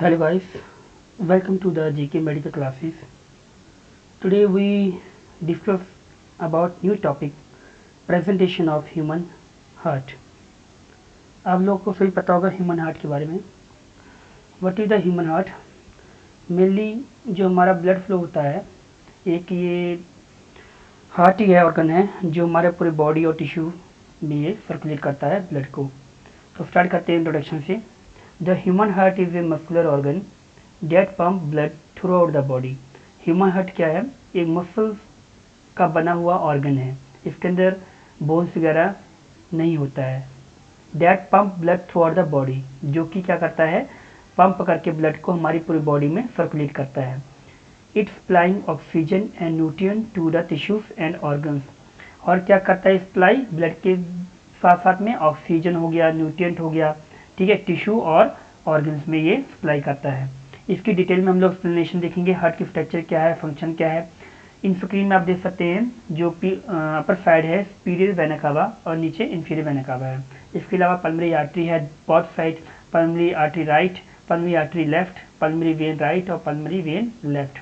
Hello guys, welcome to the GK medical classes. Today we discuss about new topic presentation of human heart. आप लोगों को सभी पता होगा ह्यूमन हार्ट के बारे में. What is the human heart? Mainly जो हमारा ब्लड फ्लो होता है, एक ये हार्ट ही है, ऑर्गन है जो हमारे पूरे बॉडी और टिश्यू में ये सर्कुलेट करता है ब्लड को. तो स्टार्ट करते हैं इंट्रोडक्शन से. The human heart is a muscular organ that pump blood throughout the body. Human heart क्या है? एक मसल का बना हुआ ऑर्गन है. इसके अंदर बोन्स वगैरह नहीं होता है. That pump blood throughout the body, जो कि क्या करता है, पंप करके ब्लड को हमारी पूरी बॉडी में सर्कुलेट करता है. It's supplying oxygen and nutrient to the tissues and organs. और क्या करता है सप्लाई? ब्लड के साथ साथ में ऑक्सीजन हो गया, न्यूट्रिएंट हो गया, ठीक है, टिश्यू और ऑर्गन्स में ये सप्लाई करता है. इसकी डिटेल में हम लोग एक्सप्लेनेशन देखेंगे. हार्ट की स्ट्रक्चर क्या है, फंक्शन क्या है. इन स्क्रीन में आप देख सकते हैं जो अपर साइड है सुपीरियर वेना कावा और नीचे इंफीरियर वेना कावा है. इसके अलावा पल्मोनरी आर्टरी है both side, pulmonary artery right, pulmonary artery left, pulmonary vein right और पल्मोनरी वेन लेफ्ट.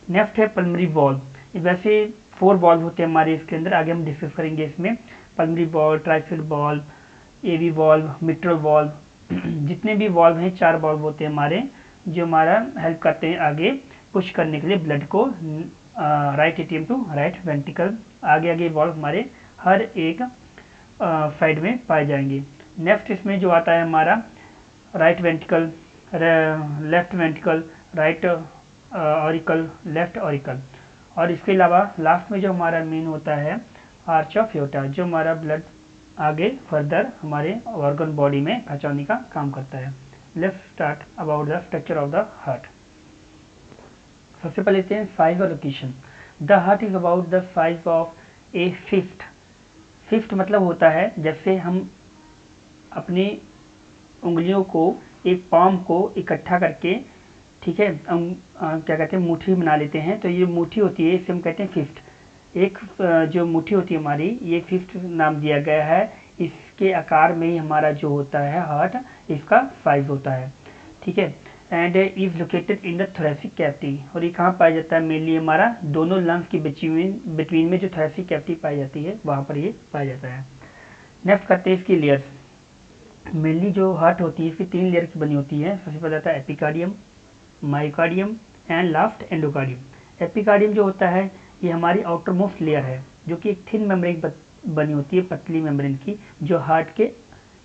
नेक्स्ट है पल्मोनरी वॉल्व. वैसे 4 वॉल्व होते हैं हमारे इसके अंदर, आगे हम डिस्कस करेंगे इसमें. पल्मोनरी वॉल्व, ट्राइफिड वॉल्व, एवी वॉल्व, मिट्रल वॉल्व, जितने भी वॉल्व हैं 4 वॉल्व होते हैं हमारे, जो हमारा हेल्प करते हैं आगे पुश करने के लिए ब्लड को right atrium to right ventricle. आगे आगे वॉल्व हमारे हर एक साइड में पाए जाएंगे. नेक्स्ट इसमें जो आता है हमारा right ventricle, left ventricle, right auricle, left auricle. और इसके अलावा लास्ट में जो हमारा मेन होता है आर्च ऑफ एओर्टा, जो हमारा ब्लड आगे फर्दर हमारे ऑर्गन बॉडी में पहुंचाने का काम करता है. Let's start about the structure of the heart. सबसे पहले लेते हैं साइज और location. The heart is about the size of a fist. Fist मतलब होता है जैसे हम अपनी उंगलियों को, एक पाम को इकट्ठा करके, ठीक है, हम क्या कहते हैं, मुट्ठी बना लेते हैं, तो ये मुट्ठी होती है, इसे हम कहते हैं फिस्ट. एक जो मुट्ठी होती है हमारी, ये फिस्ट नाम दिया गया है. इसके आकार में ही हमारा जो होता है हार्ट, इसका साइज होता है, ठीक है. And is located in the thoracic cavity. और ये कहाँ पाया जाता है? मेनली हमारा दोनों लंग्स की बिटवीन में जो थोरेसिक कैविटी पाई जाती है, वहाँ पर ये पाया जाता है. नेक्स्ट करते हैं इसकी लेयर्स. मेनली जो हार्ट होती है इसकी 3 लेयर की बनी होती है. सबसे पहले आता है epicardium, myocardium and last endocardium. Epicardium जो होता है ये हमारी आउटर मोस्ट लेयर है, जो कि एक थिन मेम्ब्रेन बनी होती है, पतली मेम्ब्रेन की, जो हार्ट के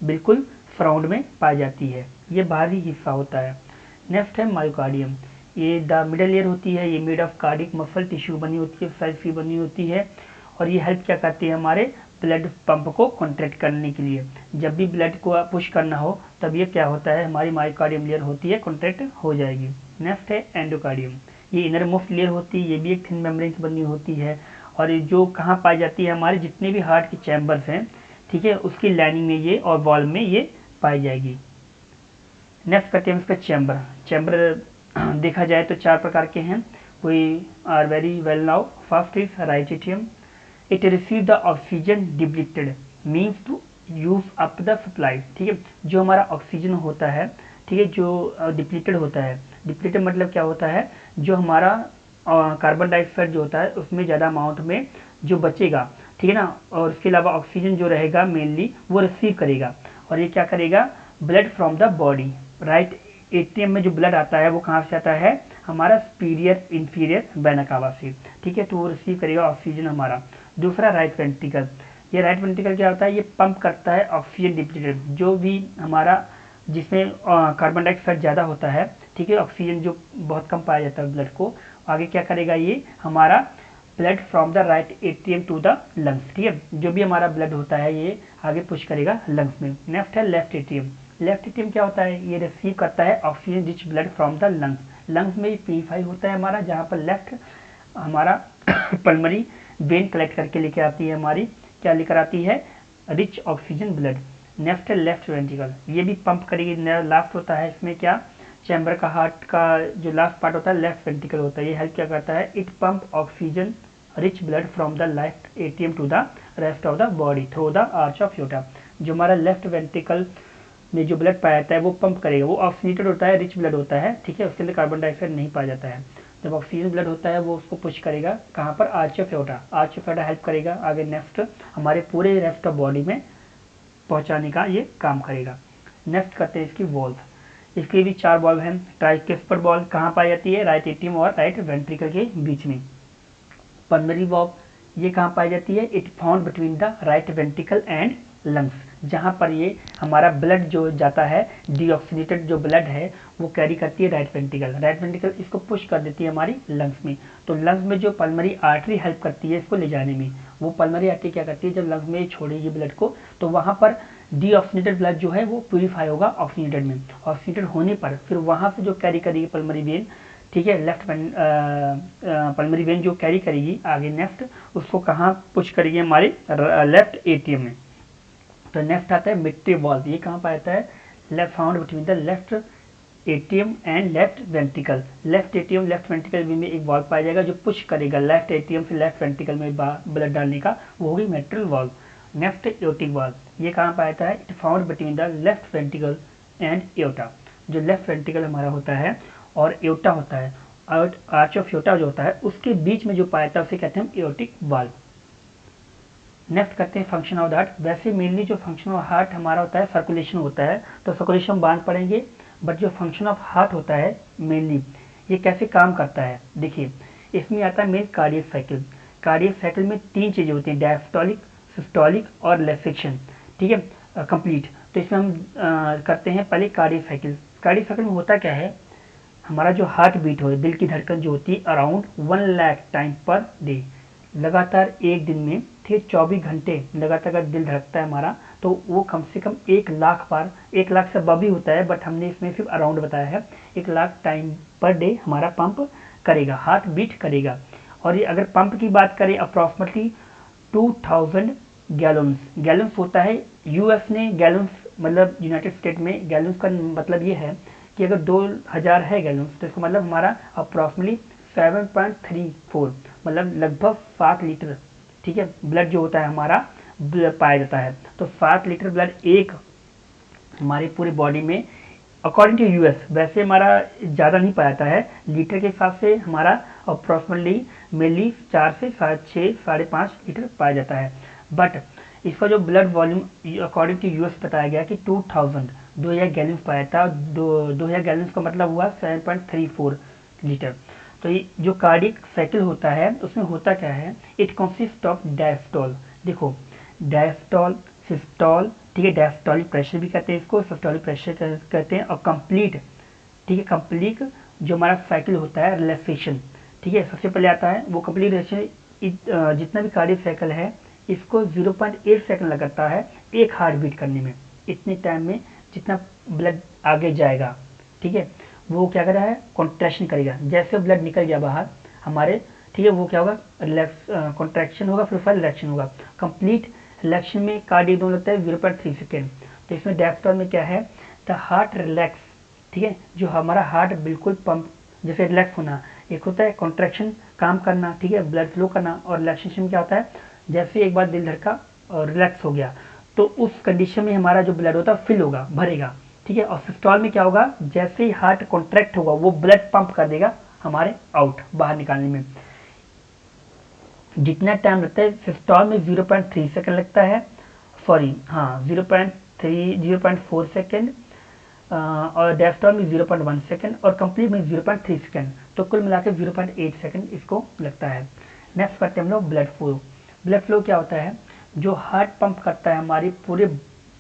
बिल्कुल सराउंड में पाई जाती है. ये बाहरी हिस्सा होता है. नेक्स्ट है मायोकार्डियम. ये द मिडल लेयर होती है. ये made of cardiac muscle tissue बनी होती है, सेल्स की बनी होती है. और ये हेल्प क्या करती है? हमारे ब्लड पंप को कॉन्ट्रैक्ट करने के लिए. जब भी ब्लड को पुश करना हो तब ये क्या होता है, हमारी मायोकार्डियम लेयर होती है, कॉन्ट्रैक्ट हो जाएगी. नेक्स्ट है एंडोकार्डियम. ये इनर मोस्ट लेयर होती है, ये भी एक थिन मेम्ब्रेन की बनी होती है. और ये जो कहाँ पाई जाती है, हमारे जितने भी हार्ट के चैम्बर्स हैं, ठीक है, उसकी लाइनिंग में ये और वॉल में ये पाई जाएगी. नेक्स्ट करते हैं इसका चैम्बर. चैम्बर देखा जाए तो 4 प्रकार के हैं. We are very well now. First is right atrium. It receive the oxygen depleted means to use up the supply. ठीक है, जो हमारा ऑक्सीजन होता है, ठीक है, जो डिप्लीटेड होता है. डिप्लीटेड मतलब क्या होता है? जो हमारा कार्बन डाइऑक्साइड जो होता है उसमें ज़्यादा अमाउंट में जो बचेगा, ठीक है ना, और उसके अलावा ऑक्सीजन जो रहेगा मेनली वो रिसीव करेगा. और ये क्या करेगा? Blood from the body. Right atrium में जो ब्लड आता है वो कहाँ से आता है? हमारा सुपीरियर इंफीरियर वेना कावा से, ठीक है, तो वो रिसीव करेगा ऑक्सीजन हमारा. दूसरा राइट वेंट्रिकल. ये राइट वेंट्रिकल क्या होता है? ये पंप करता है ऑक्सीजन डिप्लीटेड, जो भी हमारा जिसमें कार्बन डाइऑक्साइड ज़्यादा होता है, ठीक है, ऑक्सीजन जो बहुत कम पाया जाता है ब्लड को, आगे क्या करेगा? ये हमारा blood from the right atrium to the lungs. ठीक है, जो भी हमारा ब्लड होता है ये आगे पुश करेगा लंग्स में. नेक्स्ट है लेफ्ट एट्रियम. लेफ्ट एट्रियम क्या होता है? ये रिसीव करता है oxygen rich blood from the lungs. Lungs में प्यूरीफाई होता है हमारा, जहाँ पर लेफ्ट हमारा पल्मोनरी वेन कलेक्ट करके लेकर आती है हमारी, क्या लेकर आती है? Rich oxygen blood. नेक्स्ट है लेफ्ट वेंट्रिकल. ये भी पंप करेगी. लास्ट होता है इसमें क्या? चैम्बर का हार्ट का जो लास्ट पार्ट होता है लेफ्ट वेंट्रिकल होता है. ये हेल्प क्या करता है? It pump oxygen rich blood from the left atrium to the rest of the body through the arch of aorta. जो हमारा लेफ्ट वेंट्रिकल में जो ब्लड पाया जाता है वो पंप करेगा। वो ऑक्सीनेटेड होता है, रिच ब्लड होता है, ठीक है, उसके अंदर कार्बन डाइऑक्साइड नहीं पाया जाता है। जब ऑक्सीजन ब्लड होता है वो उसको पुश करेगा कहाँ पर, arch of aorta. Arch aorta help करेगा आगे नेक्स्ट हमारे पूरे रेस्ट ऑफ बॉडी में पहुंचाने का ये काम करेगा। नेक्स्ट करते हैं इसकी वॉल्व। इसके भी 4 वॉल्व हैं। ट्राइस्टेपर वॉल्व कहाँ पाई जाती है, राइट एट्रियम और राइट वेंट्रिकल के बीच में। पल्मोनरी वॉल्व ये कहाँ पाई जाती है, it found between the right ventricle and lungs, जहाँ पर ये हमारा ब्लड जो जाता है, डीऑक्सीनेटेड जो ब्लड है वो कैरी करती है राइट वेंट्रिकल। राइट वेंट्रिकल इसको पुश कर देती है हमारी लंग्स में। तो लंग्स में जो पल्मोनरी आर्टरी हेल्प करती है इसको ले जाने में, वो पल्मोनरी आर्टरी क्या करती है, जब लंग्स में छोड़ेगी ब्लड को तो वहाँ पर डीऑक्सीनेटेड ब्लड जो है वो प्यूरिफाई होगा ऑक्सीनेटेड में। ऑक्सीनेटेड होने पर फिर वहाँ से जो कैरी करेगी पल्मोनरी वेन, ठीक है, लेफ्ट पल्मोनरी वेन जो कैरी करेगी आगे नेक्स्ट, उसको कहाँ पुश करेगी, हमारे लेफ्ट एट्रियम में। तो नेक्स्ट आता है मिट्रिक वॉल्व। ये कहाँ पाया जाता है, left found between the left atrium and left ventricle. Left atrium left ventricle में एक वॉल्व पाया जाएगा जो पुश करेगा लेफ्ट एट्रियम से लेफ्ट वेंट्रिकल में ब्लड डालने का, वो होगी metric valve. Next aortic valve, ये कहाँ पाया जाता है, it found between the left ventricle and aorta. जो लेफ्ट वेंट्रिकल हमारा होता है और एओर्टा होता है, आर्च ऑफ एओर्टा जो होता है उसके बीच में जो पाया जाता है उसे कहते हैं एओर्टिक वॉल्व। नेक्स्ट करते हैं फंक्शन ऑफ द हार्ट। वैसे मेनली जो फंक्शन ऑफ हार्ट हमारा होता है सर्कुलेशन होता है, तो सर्कुलेशन बांध पड़ेंगे, बट जो फंक्शन ऑफ हार्ट होता है मेनली ये कैसे काम करता है, देखिए इसमें आता है main cardiac cycle. Cardiac cycle में 3 चीज़ें होती हैं, डायस्टोलिक, सिस्टोलिक और लेफेक्शन, ठीक है, कंप्लीट। तो इसमें हम करते हैं पहले कार्डियक साइकिल। कार्डियक साइकिल में होता क्या है, हमारा जो हार्ट बीट हो, दिल की धड़कन जो होती है around 1 lakh time per day, लगातार एक दिन में, ठीक 24 घंटे लगातार अगर दिल धड़कता है हमारा तो वो कम से कम 1 लाख बार, 1 लाख से above ही होता है, बट हमने इसमें सिर्फ अराउंड बताया है, 1 लाख टाइम पर डे हमारा पंप करेगा, हार्ट बीट करेगा। और ये अगर पंप की बात करें अप्रॉक्सीमेटली 2000 गैलन्स, गैलन्स होता है यूएस ने, गैलन्स मतलब यूनाइटेड स्टेट में गैलन्स का मतलब ये है कि अगर 2000 है गैलन्स तो इसका मतलब हमारा अप्रॉक्सीमेटली 7.34 मतलब लगभग 7 लीटर, ठीक है, ब्लड जो होता है हमारा पाया जाता है। तो 7 लीटर ब्लड एक हमारे पूरे बॉडी में अकॉर्डिंग टू यूएस, वैसे हमारा ज़्यादा नहीं पाया जाता है, लीटर के हिसाब से हमारा अप्रॉक्सीमेटली मेनली 4 से 6 साढ़े 5 लीटर पाया जाता है। बट इसका जो blood volume according to us बताया गया कि 2000 गैलन्स पाया था। 2000 गैलन्स का मतलब हुआ 7.34 लीटर। तो ये जो कार्डियक साइकिल होता है उसमें होता क्या है, इट कंसिस्ट ऑफ डायस्टोल। देखो डायस्टोल, सिस्टोल, ठीक है, डायस्टोलिक प्रेशर भी कहते हैं इसको, सिस्टोलिक प्रेशर कहते हैं, और कंप्लीट, ठीक है, कंप्लीट जो हमारा साइकिल होता है रिलैक्सेशन, ठीक है, सबसे पहले आता है वो कंप्लीट रिलैक्सेशन। जितना भी कार्डियक साइकिल है इसको 0.8 सेकंड लगता है एक हार्ट बीट करने में। इतने टाइम में जितना ब्लड आगे जाएगा, ठीक है, वो क्या कर रहा है, कॉन्ट्रैक्शन करेगा। जैसे ब्लड निकल गया बाहर हमारे, ठीक है, वो क्या होगा, रिलैक्स कॉन्ट्रैक्शन होगा, फिर रिलैक्शन होगा। कंप्लीट रिलैक्शन में कार्डियक दोनों लगता है 0.3 सेकेंड। तो इसमें डायस्टोल में क्या है, द हार्ट रिलैक्स, ठीक है, जो हमारा हार्ट बिल्कुल पंप जैसे रिलैक्स होना, एक होता है कॉन्ट्रैक्शन काम करना, ठीक है, ब्लड फ्लो करना, और रिलैक्सेशन में क्या होता है, जैसे एक बार दिल धड़का और रिलैक्स हो गया तो उस कंडीशन में हमारा जो ब्लड होता है फिल होगा, भरेगा, ठीक है। और सिस्टोल में क्या होगा, जैसे ही हार्ट कॉन्ट्रैक्ट होगा वो ब्लड पंप कर देगा हमारे आउट, बाहर निकालने में। जितना टाइम लगता है सिस्टोल में 0.3 सेकंड लगता है, सॉरी हाँ 0.4 सेकंड, और डायस्टोल में 0.1 सेकंड, और कंप्लीट में 0.3 सेकंड। तो कुल मिलाकर 0.8 सेकंड इसको लगता है। नेक्स्ट करते हैं हम लोग ब्लड फ्लो। ब्लड फ्लो क्या होता है, जो हार्ट पंप करता है हमारी पूरे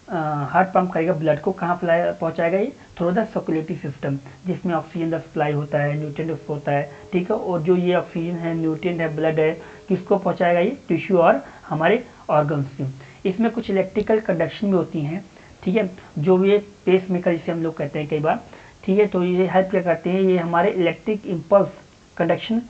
हार्ट पंप करेगा ब्लड को, कहाँ पहुँचाएगा, ये थ्रू द सर्कुलेटरी सिस्टम, जिसमें ऑक्सीजन का सप्लाई होता है, न्यूट्रिएंट होता है, ठीक है, और जो ये ऑक्सीजन है, न्यूट्रिएंट है, ब्लड है, किसको पहुँचाएगा, ये टिश्यू और हमारे ऑर्गन्स की। इसमें कुछ इलेक्ट्रिकल कंडक्शन भी होती हैं, ठीक है, जो ये पेस मेकर जिसे हम लोग कहते हैं कई बार, ठीक है, तो ये हेल्प क्या करते हैं, ये हमारे इलेक्ट्रिक इम्पल्स कंडक्शन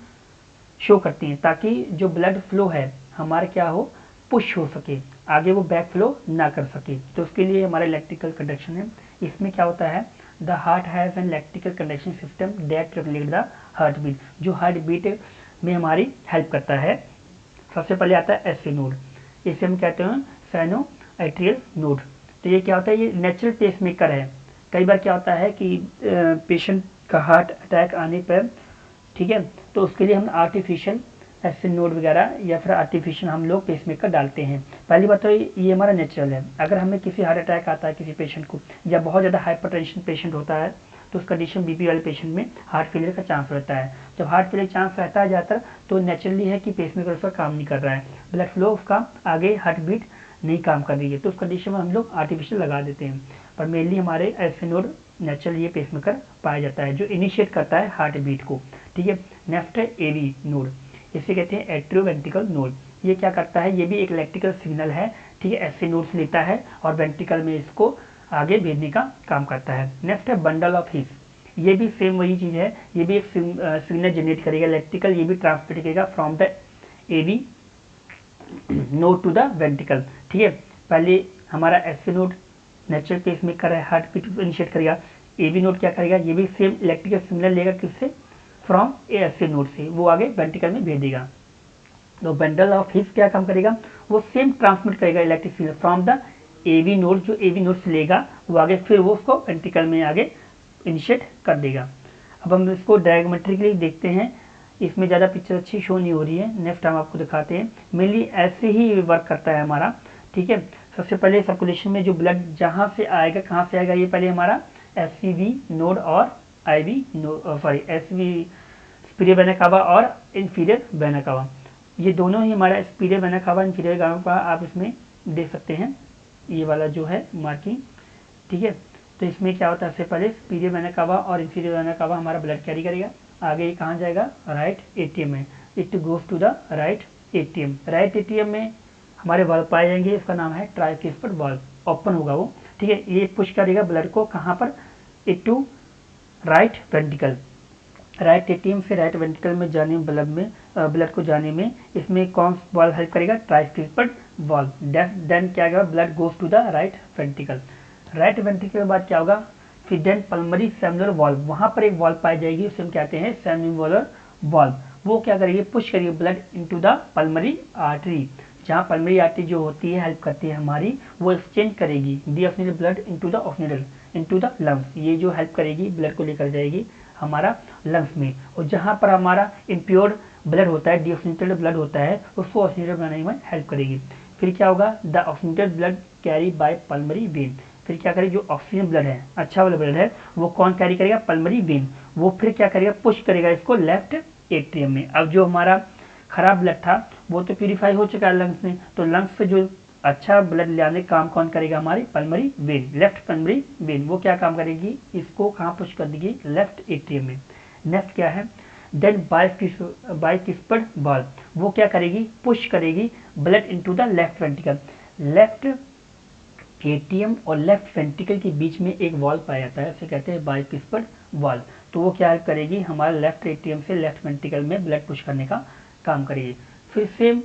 शो करती हैं, ताकि जो ब्लड फ्लो है हमारे क्या हो, पुश हो सके, आगे वो बैक फ्लो ना कर सके। तो उसके लिए हमारा इलेक्ट्रिकल कंडक्शन है। इसमें क्या होता है, the heart has an electrical conduction system that regulate the heart beat, जो हार्ट बीट में हमारी हेल्प करता है। सबसे पहले आता है एसए नोड, इसे हम कहते हैं साइनो आर्टेरियल नोड। तो ये क्या होता है, ये नेचुरल पेसमेकर है। कई बार क्या होता है कि पेशेंट का हार्ट अटैक आने पर, ठीक है, तो उसके लिए हम आर्टिफिशियल एसिड नोड वगैरह या फिर आर्टिफिशियल हम लोग पेसमेकर डालते हैं। पहली बात तो ये हमारा नेचुरल है। अगर हमें किसी हार्ट अटैक आता है किसी पेशेंट को, या बहुत ज़्यादा हाइपरटेंशन पेशेंट होता है, तो उस कंडीशन बीपी वाले पेशेंट में हार्ट फेलियर का चांस रहता है। जब हार्ट फेलियर चांस रहता है ज़्यादातर, तो नेचुरली है कि पेसमेकर उसका काम नहीं कर रहा है, ब्लड फ्लो उसका आगे हार्ट बीट नहीं काम कर रही है, तो उस कंडीशन में हम लोग आर्टिफिशियल लगा देते हैं। पर मेनली हमारे एसिड नोड नेचुरल ये पेसमेकर पाया जाता है जो इनिशिएट करता है हार्ट बीट को, ठीक है। नेक्स्ट है एवी नोड, इसे कहते हैं एट्रियोवेंट्रिकल नोड। ये क्या करता है, ये भी एक इलेक्ट्रिकल सिग्नल है, ठीक है, एसिड नोड से लेता है और वेंट्रिकल में इसको आगे भेजने का काम करता है। नेक्स्ट है बंडल ऑफ हिस, ये भी सेम वही चीज़ है, ये भी एक सिग्नल जनरेट करेगा इलेक्ट्रिकल, ये भी ट्रांसमिट करेगा from the AV node to the ventricle, ठीक है। पहले हमारा एसिड नोड नेचुरल पेसमेकर है, हार्ट बीट को इनिशिएट करेगा। एवी नोड क्या करेगा, ये भी सेम इलेक्ट्रिकल सिग्नल लेगा किससे, फ्रॉम एसिड नोड से, वो आगे वेंट्रिकल में भेज देगा। तो बंडल ऑफ हिस क्या काम करेगा, वो सेम ट्रांसमिट करेगा electric signal from the AV node, जो एवी नोड से लेगा वो आगे फिर वो उसको वेंट्रिकल में आगे इनिशिएट कर देगा। अब हम इसको डायग्रामेट्रिकली देखते हैं, इसमें ज़्यादा पिक्चर अच्छी शो नहीं हो रही है, नेक्स्ट हम आपको दिखाते हैं। मेनली ऐसे ही वर्क करता है हमारा, ठीक है। सबसे पहले सर्कुलेशन में जो ब्लड जहाँ से आएगा, कहाँ से आएगा, ये पहले हमारा एससीवी नोड और IV node, sorry SV superior vena cava और इंफीरियर वेना कावा, ये दोनों ही हमारा superior vena cava inferior vena cava आप इसमें देख सकते हैं, ये वाला जो है मार्किंग, ठीक है। तो इसमें क्या होता है, सबसे पहले सुपीरियर वेना कावा और इंफीरियर वेना कावा हमारा ब्लड कैरी करेगा, आगे ये कहाँ जाएगा, राइट एटीएम में, it goes to the right atrium. Right atrium में हमारे वाल्व पाए जाएंगे, इसका नाम है ट्राइफिस्फिड वाल्व, ओपन होगा वो, ठीक है। ये पुश करेगा ब्लड को कहाँ पर, it to right ventricle. Right atrium से राइट वेंट्रिकल में जाने में ब्लड को जाने में इसमें कौन वाल्व हेल्प करेगा, ट्राइफिस्फिड वाल्व। देन क्या होगा, blood goes to the right ventricle. Right ventricle के बाद क्या होगा, फिर देन पल्मोनरी सेलुलर वाल्व, वहाँ पर एक वाल्व पाई जाएगी, उसे हम कहते हैं सेल्युलर वाल्व। वो क्या करेगी, पुश करेगी blood into the pulmonary artery, जहाँ पल्मोनरी आर्टरी जो होती है हेल्प करती है हमारी, वो एक्सचेंज करेगी deoxygenated blood into the oxygenated into the lungs, ये जो हेल्प करेगी ब्लड को लेकर जाएगी हमारा लंग्स में, और जहाँ पर हमारा इम्प्योर ब्लड होता है, डीऑक्सीजनेटेड ब्लड होता है, उसको ऑक्सीजनेटेड बनाने में हेल्प करेगी। फिर क्या होगा, the oxygenated blood carry by pulmonary vein, फिर क्या करेगी, जो ऑक्सीजन ब्लड है, अच्छा वाला ब्लड है, वो कौन कैरी करेगा, पल्मोनरी वेन, वो फिर क्या करेगा, पुश करेगा इसको लेफ्ट एट्रियम में। अब जो हमारा खराब ब्लड था वो तो प्यूरिफाई हो चुका है लंग्स में, तो लंग्स से जो अच्छा ब्लड लाने का काम कौन करेगा, हमारी pulmonary vein, left pulmonary vein, वो क्या काम करेगी, इसको कहाँ पुश कर देगी, लेफ्ट एट्रियम में। नेक्स्ट क्या है, देन बाइफिस्फिड वाल्व, वो क्या करेगी, पुश करेगी blood into the left ventricle. Left ATM और लेफ्ट वेंट्रिकल के बीच में एक वाल्व पाया जाता है, उसे कहते हैं बाइफिस्फिड वाल्व। तो वो क्या करेगी, हमारा लेफ्ट एटीएम से लेफ्ट वेंट्रिकल में ब्लड पुश करने का काम करेगी। फिर सेम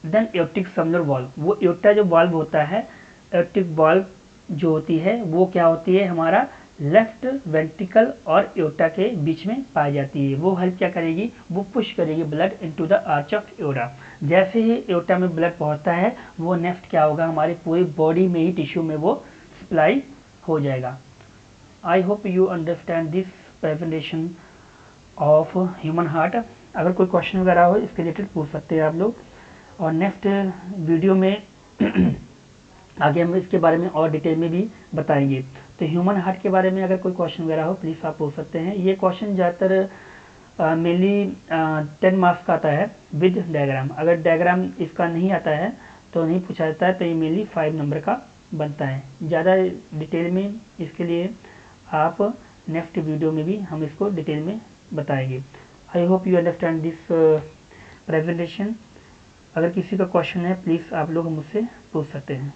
देन एओर्टिक सेलुलर वाल्व, वो एओर्टा जो वाल्व होता है, एओर्टिक वाल्व जो होती है वो क्या होती है, हमारा लेफ्ट वेंट्रिकल और एओर्टा के बीच में पाई जाती है। वो हेल्प क्या करेगी, वो पुश करेगी blood into the arch of aorta. जैसे ही एओर्टा में ब्लड पहुंचता है, वो नेक्स्ट क्या होगा, हमारी पूरी बॉडी में ही टिश्यू में वो सप्लाई हो जाएगा। I hope you understand this presentation of human heart. अगर कोई क्वेश्चन वगैरह हो इसके रिलेटेड पूछ सकते हैं आप लोग, और नेक्स्ट वीडियो में आगे हम इसके बारे में और डिटेल में भी बताएंगे। तो ह्यूमन हार्ट के बारे में अगर कोई क्वेश्चन वगैरह हो प्लीज़ आप पूछ सकते हैं। ये क्वेश्चन ज़्यादातर मेनली 10 मार्क्स का आता है विद डायग्राम। अगर डायग्राम इसका नहीं आता है तो नहीं पूछा जाता है, तो ये मेनली 5 नंबर का बनता है। ज़्यादा डिटेल में इसके लिए आप नेक्स्ट वीडियो में भी हम इसको डिटेल में बताएंगे। I hope you understand this presentation. अगर किसी का क्वेश्चन है प्लीज़ आप लोग मुझसे पूछ सकते हैं।